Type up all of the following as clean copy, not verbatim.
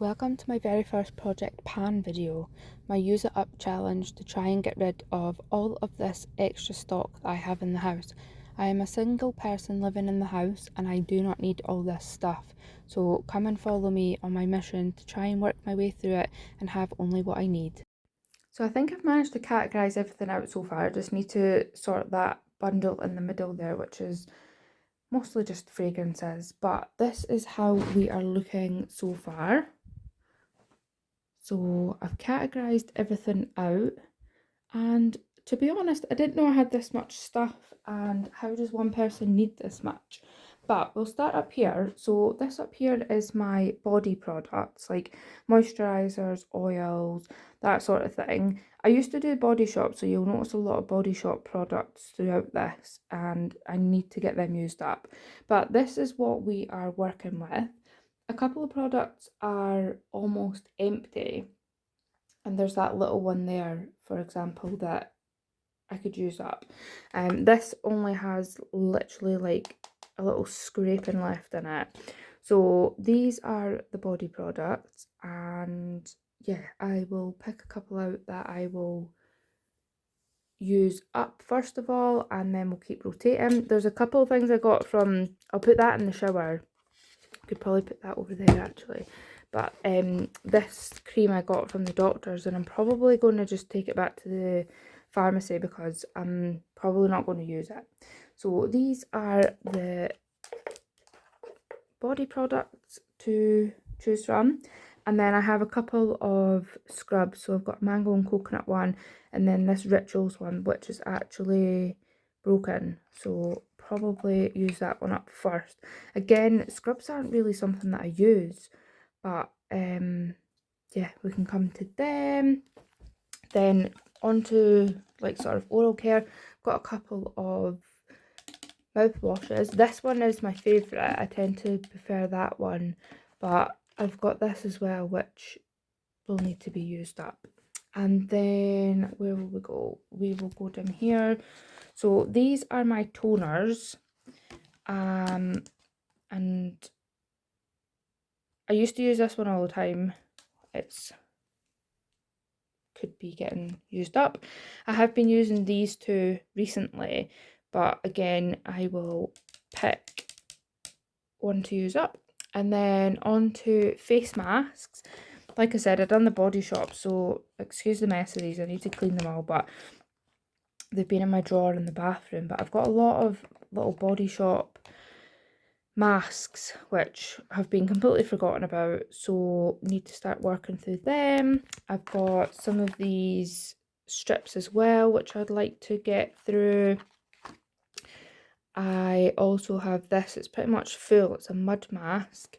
Welcome to my very first Project Pan video, my use it up challenge to try and get rid of all of this extra stock that I have in the house. I am a single person living in the house and I do not need all this stuff, so come and follow me on my mission to try and work my way through it and have only what I need. So I think I've managed to categorise everything out so far. I just need to sort that bundle in the middle there, which is mostly just fragrances, but this is how we are looking so far. So I've categorised everything out, and to be honest, I didn't know I had this much stuff, and how does one person need this much? But we'll start up here. So this up here is my body products, like moisturisers, oils, that sort of thing. I used to do Body Shop, so you'll notice a lot of Body Shop products throughout this, and I need to get them used up. But this is what we are working with. A couple of products are almost empty, and there's that little one there, for example, that I could use up. This only has literally like a little scraping left in it. So these are the body products, and yeah, I will pick a couple out that I will use up first of all, and then we'll keep rotating. There's a couple of things I got from, I'll put that in the shower. Could probably put that over there actually, but this cream I got from the doctor's, and I'm probably going to just take it back to the pharmacy because I'm probably not going to use it. So these are the body products to choose from, and then I have a couple of scrubs. So I've got mango and coconut one, and then this rituals one, which is actually broken, so probably use that one up first. Again, scrubs aren't really something that I use, but yeah, we can come to them. Then onto like sort of oral care. Got a couple of mouthwashes. This one is my favourite. I tend to prefer that one, but I've got this as well, which will need to be used up. And then where will we go? We will go down here. So these are my toners, and I used to use this one all the time. It's could be getting used up. I have been using these two recently, but again, I will pick one to use up. And then on to face masks. Like I said, I've done the Body Shop, so excuse the mess of these. I need to clean them all, but they've been in my drawer in the bathroom. But I've got a lot of little Body Shop masks which have been completely forgotten about, so need to start working through them. I've got some of these strips as well which I'd like to get through. I also have this, it's pretty much full, it's a mud mask,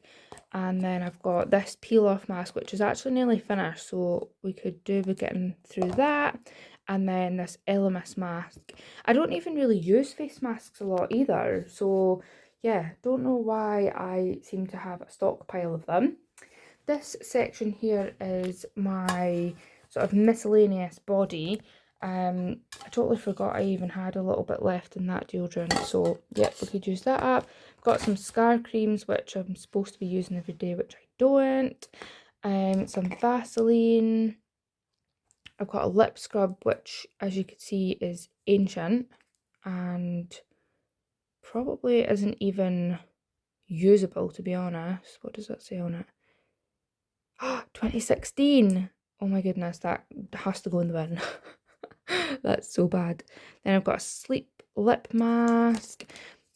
and then I've got this peel off mask which is actually nearly finished, so we could do with getting through that. And then this Elemis mask. I don't even really use face masks a lot either, so yeah, don't know why I seem to have a stockpile of them. This section here is my sort of miscellaneous body. I totally forgot I even had a little bit left in that deodorant, so yep, we could use that up. Got some scar creams which I'm supposed to be using every day, which I don't. Some Vaseline. I've got a lip scrub which, as you can see, is ancient and probably isn't even usable, to be honest. What does that say on it? 2016. Oh my goodness, that has to go in the bin. That's so bad. Then I've got a sleep lip mask.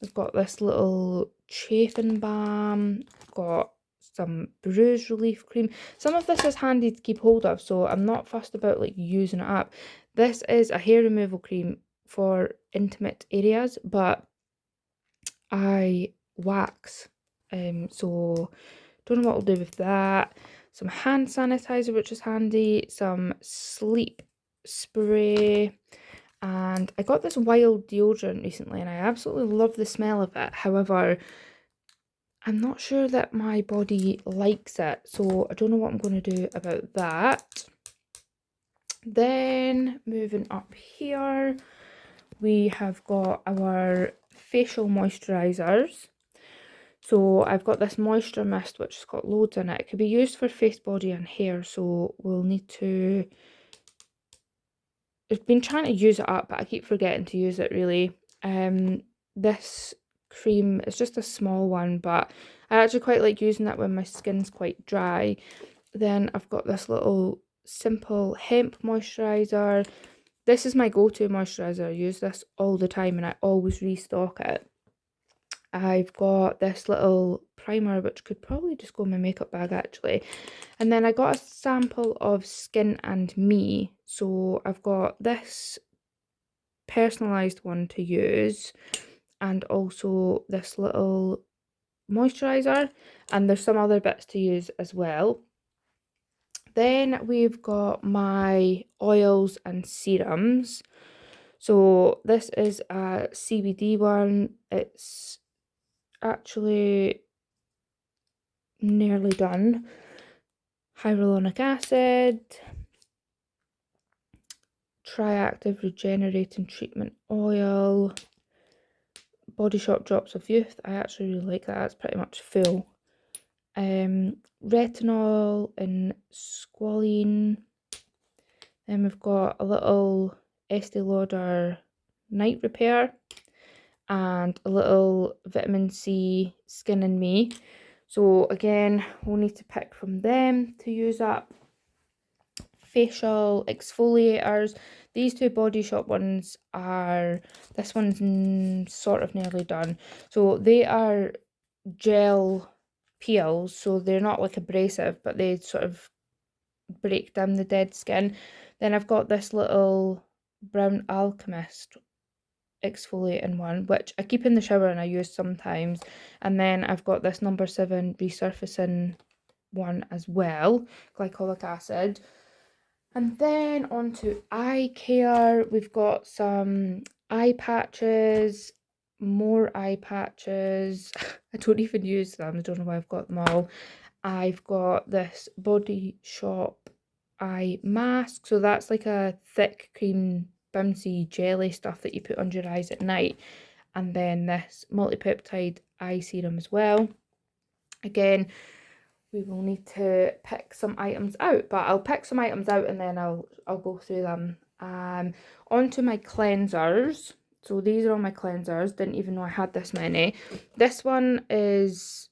I've got this little chafing balm. I've got some bruise relief cream. Some of this is handy to keep hold of, so I'm not fussed about like using it up. This is a hair removal cream for intimate areas, but I wax, so don't know what I'll do with that. Some hand sanitizer, which is handy. Some sleep spray. And I got this wild deodorant recently and I absolutely love the smell of it. However, I'm not sure that my body likes it, so I don't know what I'm going to do about that. Then moving up here, we have got our facial moisturisers. So I've got this moisture mist which has got loads in it. It could be used for face, body and hair, so we'll need to... I've been trying to use it up, but I keep forgetting to use it really. This cream is just a small one, but I actually quite like using that when my skin's quite dry. Then I've got this little simple hemp moisturiser. This is my go-to moisturiser. I use this all the time and I always restock it. I've got this little primer which could probably just go in my makeup bag actually. And then I got a sample of Skin and Me. So I've got this personalised one to use and also this little moisturiser, and there's some other bits to use as well. Then we've got my oils and serums. So this is a CBD one. It's actually nearly done. Hyaluronic acid, Triactive Regenerating Treatment Oil, Body Shop Drops of Youth. I actually really like that. It's pretty much full. Retinol and squalene. Then we've got a little Estee Lauder Night Repair and a little Vitamin C Skin and Me. So again, we'll need to pick from them to use up. Facial exfoliators. These two Body Shop ones are, this one's sort of nearly done. So they are gel peels, so they're not like abrasive, but they sort of break down the dead skin. Then I've got this little Brown Alchemist exfoliating one, which I keep in the shower and I use sometimes. And then I've got this number 7 resurfacing one as well, glycolic acid. And then on to eye care. We've got some eye patches, more eye patches. I don't even use them. I don't know why I've got them all. I've got this Body Shop eye mask. So that's like a thick cream bouncy jelly stuff that you put under your eyes at night. And then this multi-peptide eye serum as well. Again, we will need to pick some items out, but I'll pick some items out and then I'll go through them. On to my cleansers. So these are all my cleansers. Didn't even know I had this many. This one is,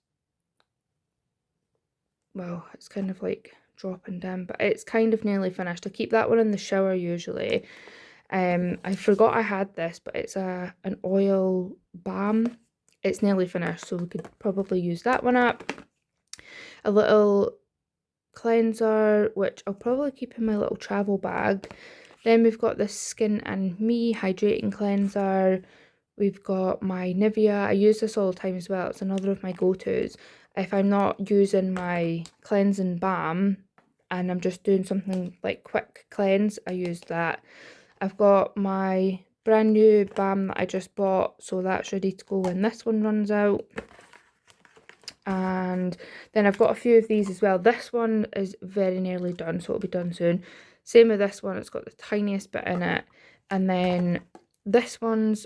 well, it's kind of like dropping down, but it's kind of nearly finished. I keep that one in the shower usually. I forgot I had this, but it's an oil balm. It's nearly finished, so we could probably use that one up. A little cleanser, which I'll probably keep in my little travel bag. Then we've got this Skin and Me hydrating cleanser. We've got my Nivea. I use this all the time as well. It's another of my go-tos. If I'm not using my cleansing balm and I'm just doing something like quick cleanse, I use that. I've got my brand new balm that I just bought, so that's ready to go when this one runs out. And then I've got a few of these as well. This one is very nearly done, so it'll be done soon. Same with this one, it's got the tiniest bit in it. And then this one's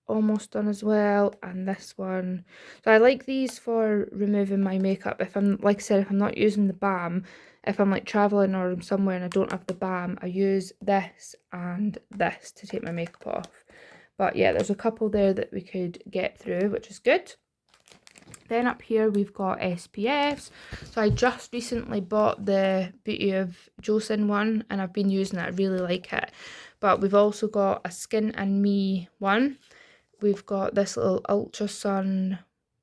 almost done as well, and this one. So I like these for removing my makeup. If I'm, like I said, if I'm not using the balm, if I'm like traveling or I'm somewhere and I don't have the balm, I use this and this to take my makeup off. But yeah, there's a couple there that we could get through, which is good. Then up here we've got SPFs. So I just recently bought the Beauty of Joseon one and I've been using it. I really like it. But we've also got a Skin and Me one. We've got this little Ultra Sun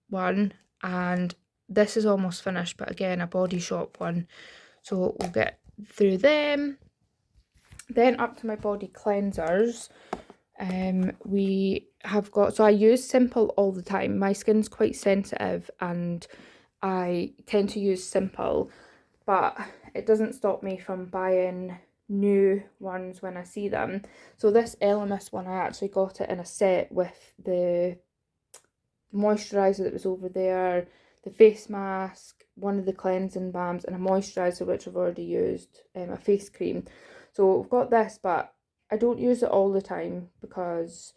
one, and this is almost finished, but again a Body Shop one. So we'll get through them. Then up to my body cleansers. We have got, so I use Simple all the time. My skin's quite sensitive and I tend to use Simple, but it doesn't stop me from buying new ones when I see them. So this Elemis one, I actually got it in a set with the moisturiser that was over there, the face mask, one of the cleansing balms, and a moisturiser which I've already used, a face cream. So I've got this, but I don't use it all the time because,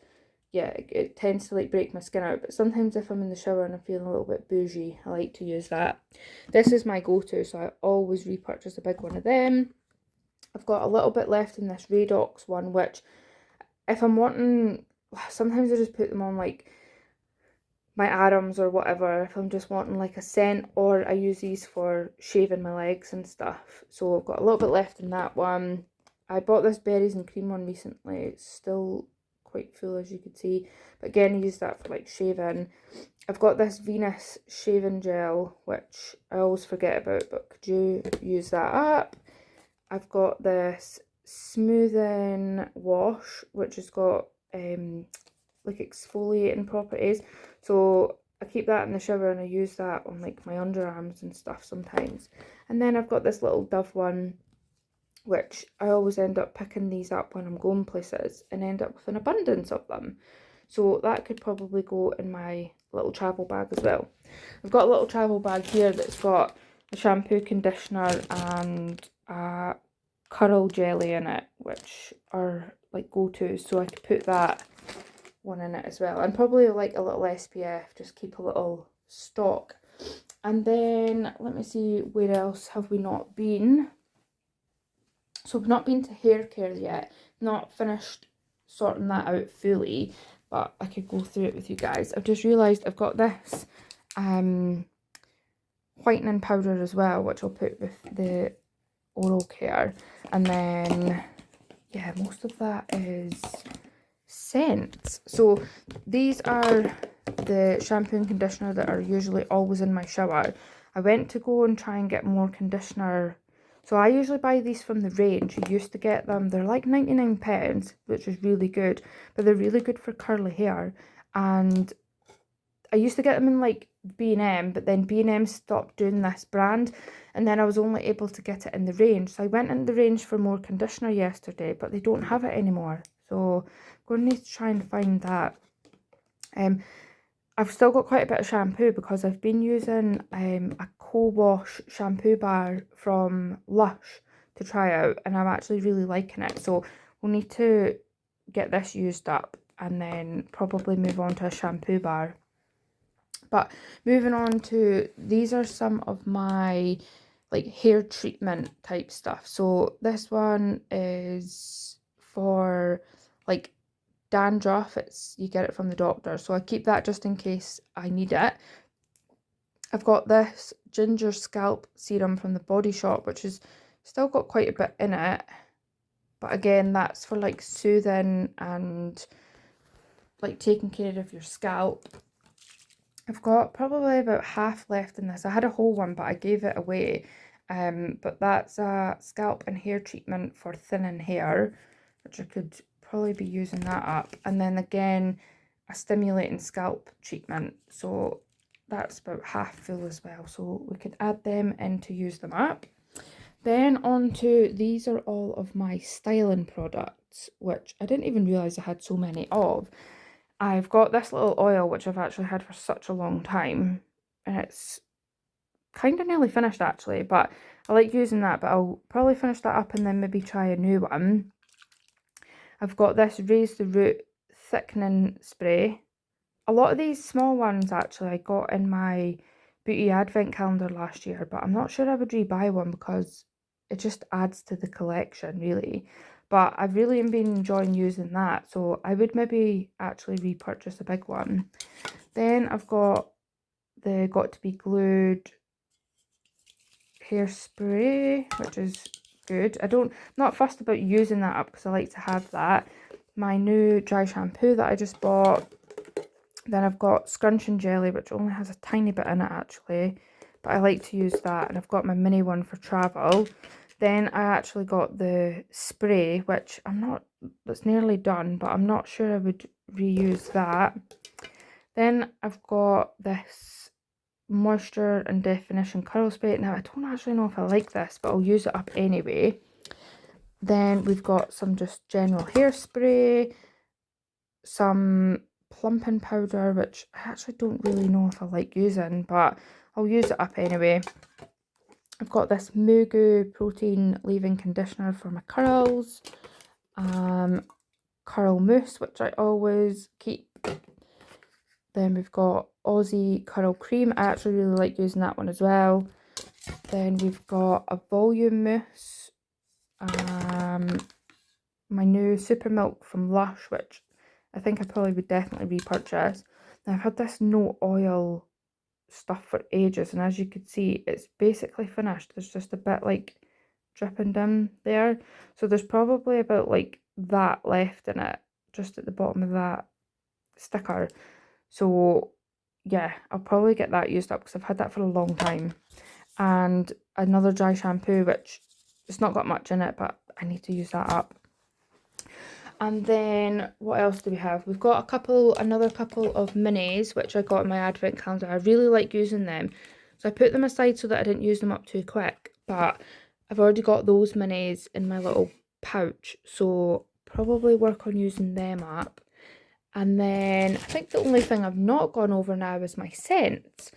yeah, it tends to like break my skin out. But sometimes if I'm in the shower and I'm feeling a little bit bougie, I like to use that. This is my go-to, so I always repurchase a big one of them. I've got a little bit left in this Radox one, which if I'm wanting, sometimes I just put them on like my arms or whatever, if I'm just wanting like a scent, or I use these for shaving my legs and stuff. So I've got a little bit left in that one. I bought this berries and cream one recently. It's still quite full, as you could see, but again, I use that for like shaving. I've got this Venus shaving gel, which I always forget about, but could you use that up? I've got this smoothing wash, which has got like exfoliating properties, so I keep that in the shower and I use that on like my underarms and stuff sometimes. And then I've got this little Dove one, which I always end up picking these up when I'm going places and end up with an abundance of them. So that could probably go in my little travel bag as well. I've got a little travel bag here that's got a shampoo, conditioner and a curl jelly in it, which are like go-tos, so I could put that one in it as well, and probably like a little SPF, just keep a little stock. And then let me see, where else have we not been? So we've not been to hair care yet, not finished sorting that out fully, but I could go through it with you guys. I've just realised I've got this whitening powder as well, which I'll put with the oral care. And then yeah, most of that is scents. So these are the shampoo and conditioner that are usually always in my shower. I went to go and try and get more conditioner. So I usually buy these from the range. You used to get them, they're like 99p, which is really good, but they're really good for curly hair. And I used to get them in like B&M, but then B&M stopped doing this brand, and then I was only able to get it in the range. So I went in the range for more conditioner yesterday, but they don't have it anymore. So I'm going to need to try and find that. I've still got quite a bit of shampoo because I've been using a co-wash shampoo bar from Lush to try out, and I'm actually really liking it. So we'll need to get this used up and then probably move on to a shampoo bar. But moving on to, these are some of my like hair treatment type stuff. So this one is for like dandruff. You get it from the doctor, so I keep that just in case I need it. I've got this ginger scalp serum from the Body Shop, which is still got quite a bit in it, but again, that's for like soothing and like taking care of your scalp. I've got probably about half left in this. I had a whole one, but I gave it away. But that's a scalp and hair treatment for thinning hair, which I could probably be using that up. And then again, a stimulating scalp treatment. So that's about half full as well. So we could add them in to use them up. Then on to, these are all of my styling products, which I didn't even realise I had so many of. I've got this little oil, which I've actually had for such a long time, and it's kind of nearly finished actually, but I like using that, but I'll probably finish that up and then maybe try a new one. I've got this Raise the Root thickening spray. A lot of these small ones actually I got in my beauty advent calendar last year, but I'm not sure I would rebuy one because it just adds to the collection really. But I've really been enjoying using that, so I would maybe actually repurchase a big one. Then I've got the Got to Be Glued hairspray, which is good. I'm not fussed about using that up because I like to have that. My new dry shampoo that I just bought. Then I've got scrunching jelly, which only has a tiny bit in it actually, but I like to use that. And I've got my mini one for travel. Then I actually got the spray, which that's nearly done, but I'm not sure I would reuse that. Then I've got this moisture and definition curl spray. Now I don't actually know if I like this, but I'll use it up anyway. Then we've got some just general hairspray, some plumping powder, which I actually don't really know if I like using, but I'll use it up anyway. I've got this Mugu protein leave-in conditioner for my curls. curl mousse, which I always keep. Then we've got Aussie curl cream. I actually really like using that one as well. Then we've got a volume mousse. My new super milk from Lush, which I think I probably would definitely repurchase. Now I've had this no oil stuff for ages, and as you can see, it's basically finished. There's just a bit like dripping down there, so there's probably about like that left in it, just at the bottom of that sticker. So yeah, I'll probably get that used up because I've had that for a long time. And another dry shampoo, which it's not got much in it, but I need to use that up. And then what else do we have? We've got another couple of minis, which I got in my advent calendar. I really like using them. So I put them aside so that I didn't use them up too quick. But I've already got those minis in my little pouch. So probably work on using them up. And then I think the only thing I've not gone over now is my scents,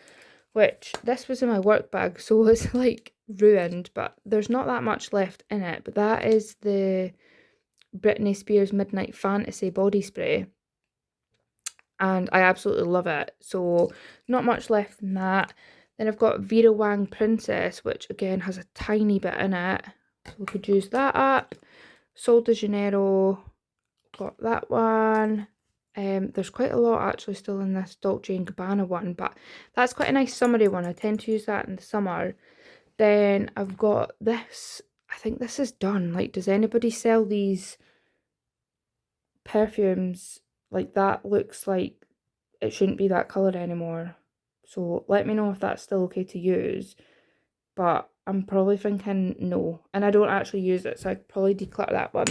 which this was in my work bag. So it's like ruined, but there's not that much left in it. But that is the Britney Spears Midnight Fantasy body spray, and I absolutely love it. So not much left in that. Then I've got Vera Wang Princess, which again has a tiny bit in it, so we could use that up. Sol de Janeiro, got that one. There's quite a lot actually still in this Dolce & Gabbana one, but that's quite a nice summery one. I tend to use that in the summer. Then I've got this. I think this is done. Like, does anybody sell these perfumes? Like, that looks like it shouldn't be that colour anymore. So let me know if that's still okay to use. But I'm probably thinking no. And I don't actually use it, so I'd probably declutter that one.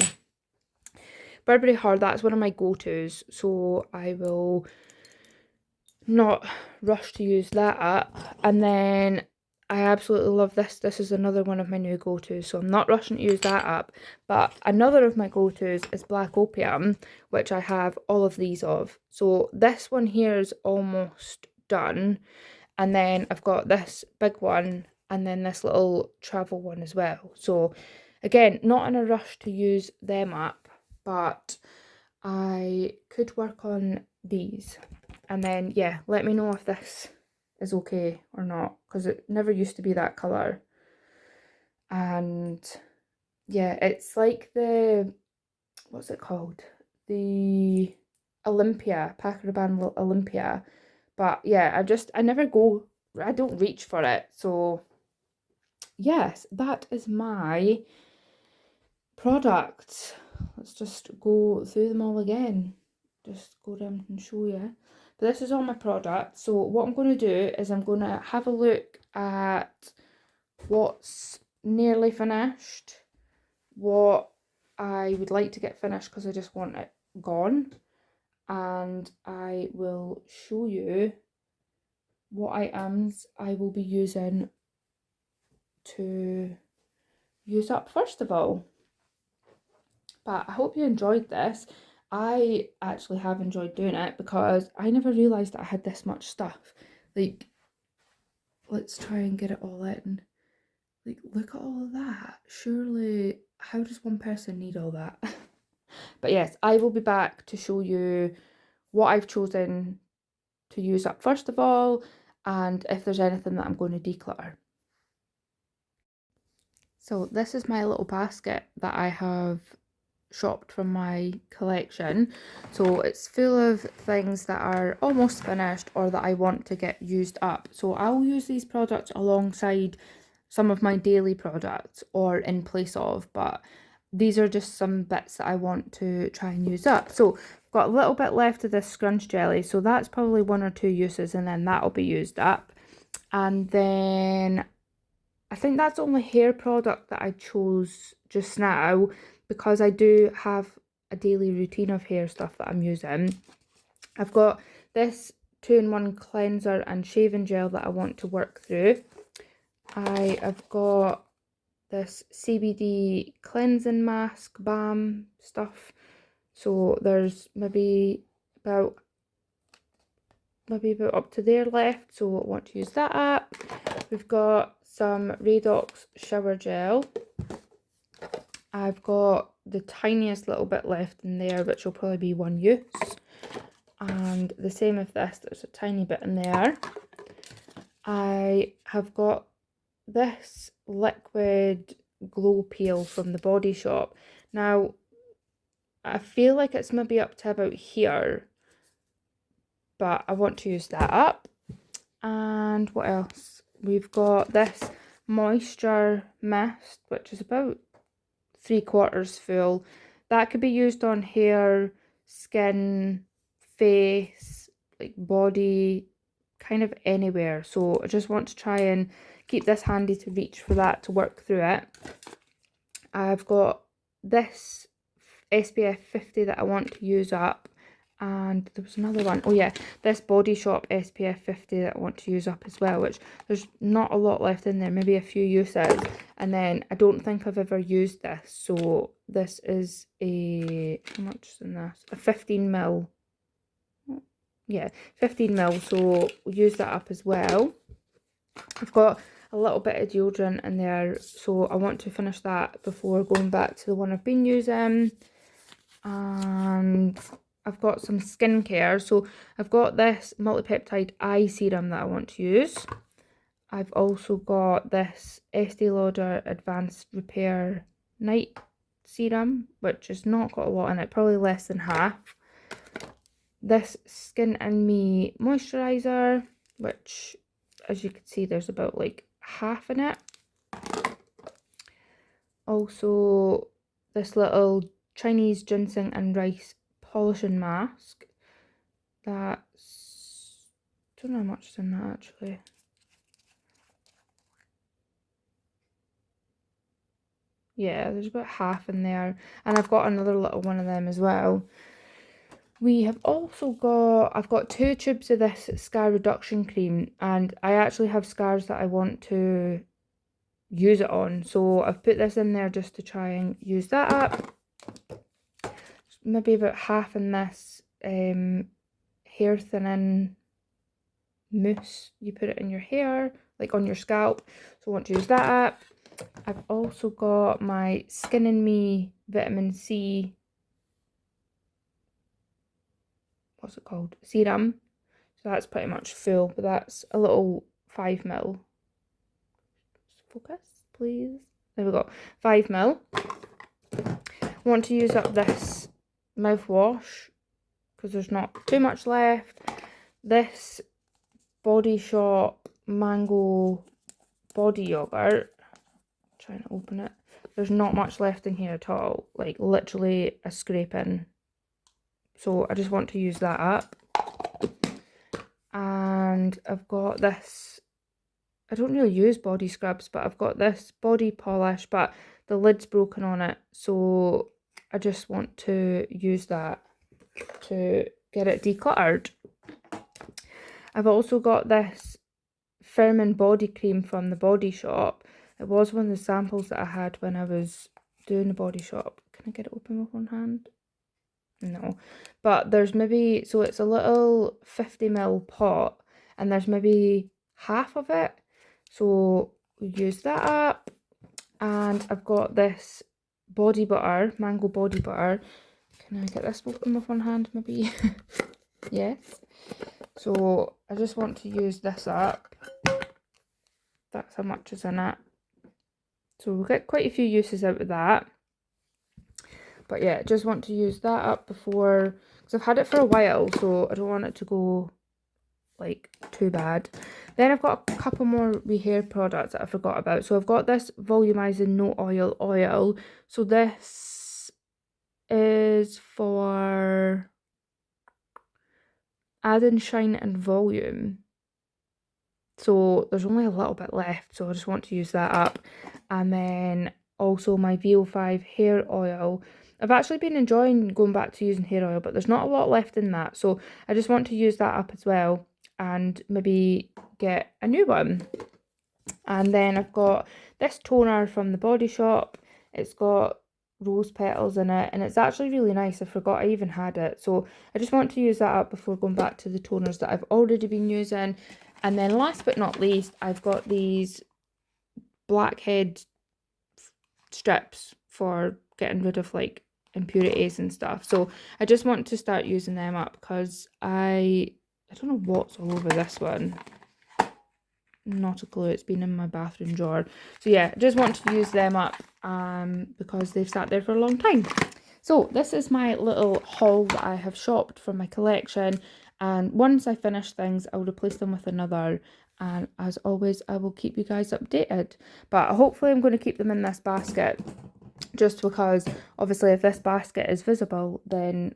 Burberry Her, that's one of my go-tos. So I will not rush to use that up. And then I absolutely love this. This is another one of my new go-tos, so I'm not rushing to use that up. But another of my go-tos is Black Opium, which I have all of these of. So this one here is almost done. And then I've got this big one and then this little travel one as well. So again, not in a rush to use them up, but I could work on these. And then, yeah, let me know if this is okay or not, because it never used to be that colour. And yeah, it's like the, what's it called? The Olympia, Paco Rabanne Olympia. But yeah, I don't reach for it. So yes, that is my products. Let's just go through them all again. Just go down and show you. But this is all my products. So what I'm going to do is I'm going to have a look at what's nearly finished, what I would like to get finished because I just want it gone, and I will show you what items I will be using to use up first of all. But I hope you enjoyed this. I actually have enjoyed doing it because I never realised that I had this much stuff. Like, let's try and get it all in. Like, look at all of that. Surely, how does one person need all that? But yes, I will be back to show you what I've chosen to use up first of all, and if there's anything that I'm going to declutter. So this is my little basket that I have shopped from my collection. So it's full of things that are almost finished or that I want to get used up. So I'll use these products alongside some of my daily products or in place of, but these are just some bits that I want to try and use up. So I've got a little bit left of this scrunch jelly, so that's probably 1 or 2 uses, and then that'll be used up. And then I think that's the only hair product that I chose just now, because I do have a daily routine of hair stuff that I'm using. I've got this 2-in-1 cleanser and shaving gel that I want to work through. I have got this CBD cleansing mask, balm stuff. So there's maybe about up to there left, so I want to use that up. We've got some Radox shower gel. I've got the tiniest little bit left in there, which will probably be one use. And the same with this, there's a tiny bit in there. I have got this liquid glow peel from the Body Shop. Now, I feel like it's maybe up to about here, but I want to use that up. And what else? We've got this moisture mist, which is about 3/4 full. That could be used on hair, skin, face, like body, kind of anywhere. So I just want to try and keep this handy to reach for that to work through it. I've got this SPF 50 that I want to use up, and there was another one. Oh yeah, this Body Shop SPF 50 that I want to use up as well, which there's not a lot left in there, maybe a few uses. And then I don't think I've ever used this, so this is a, how much is in this? A 15ml. Yeah, 15ml, so we'll use that up as well. I've got a little bit of deodorant in there, so I want to finish that before going back to the one I've been using. And I've got some skincare, so I've got this multi-peptide eye serum that I want to use. I've also got this Estee Lauder Advanced Repair Night Serum, which has not got a lot in it, probably less than half. This Skin and Me moisturizer, which, as you can see, there's about like half in it. Also, this little Chinese ginseng and rice polishing mask. That's, don't know how much is in that actually. Yeah, there's about half in there. And I've got another little one of them as well. We have also got, I've got 2 tubes of this scar reduction cream, and I actually have scars that I want to use it on. So I've put this in there just to try and use that up. Maybe about half in this hair thinning mousse. You put it in your hair, like on your scalp. So I want to use that up. I've also got my Skin and Me vitamin C, what's it called? Serum. So that's pretty much full, but that's a little 5ml. Focus, please. There we go. 5ml. I want to use up this mouthwash because there's not too much left. This Body Shop mango body yogurt. Trying to open it. There's not much left in here at all. Like literally a scraping. So I just want to use that up. And I've got this, I don't really use body scrubs, but I've got this body polish, but the lid's broken on it. So I just want to use that to get it decluttered. I've also got this firming body cream from the Body Shop. It was one of the samples that I had when I was doing the Body Shop. Can I get it open with one hand? No. But there's maybe, so it's a little 50ml pot, and there's maybe half of it. So we use that up. And I've got this body butter, mango body butter. Can I get this open with one hand maybe? Yes. So I just want to use this up. That's how much is in it. So we'll get quite a few uses out of that. But yeah, just want to use that up before, because I've had it for a while, so I don't want it to go like too bad. Then I've got a couple more wee hair products that I forgot about. So I've got this volumizing no oil oil. So this is for adding shine and volume. So there's only a little bit left, so I just want to use that up. And then also my VO5 hair oil. I've actually been enjoying going back to using hair oil, but there's not a lot left in that. So I just want to use that up as well and maybe get a new one. And then I've got this toner from the Body Shop. It's got rose petals in it, and it's actually really nice. I forgot I even had it. So I just want to use that up before going back to the toners that I've already been using. And then last but not least, I've got these blackhead strips. for getting rid of like impurities and stuff. So I just want to start using them up because I don't know what's all over this one. Not a clue, it's been in my bathroom drawer. So yeah, just want to use them up because they've sat there for a long time. So this is my little haul that I have shopped from my collection, and once I finish things I'll replace them with another, and as always I will keep you guys updated. But hopefully I'm going to keep them in this basket, just because obviously if this basket is visible then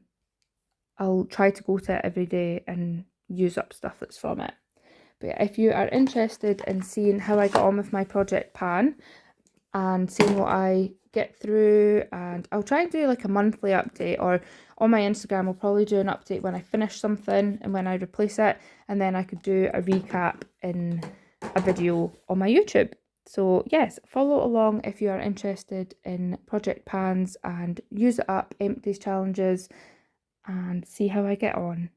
I'll try to go to it every day and use up stuff that's from it. But if you are interested in seeing how I got on with my project pan and seeing what I get through, and I'll try and do like a monthly update, or on my Instagram I'll probably do an update when I finish something and when I replace it, and then I could do a recap in a video on my YouTube. So yes, follow along if you are interested in project pans and use it up, empties challenges, and see how I get on.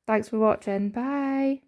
Thanks for watching. Bye.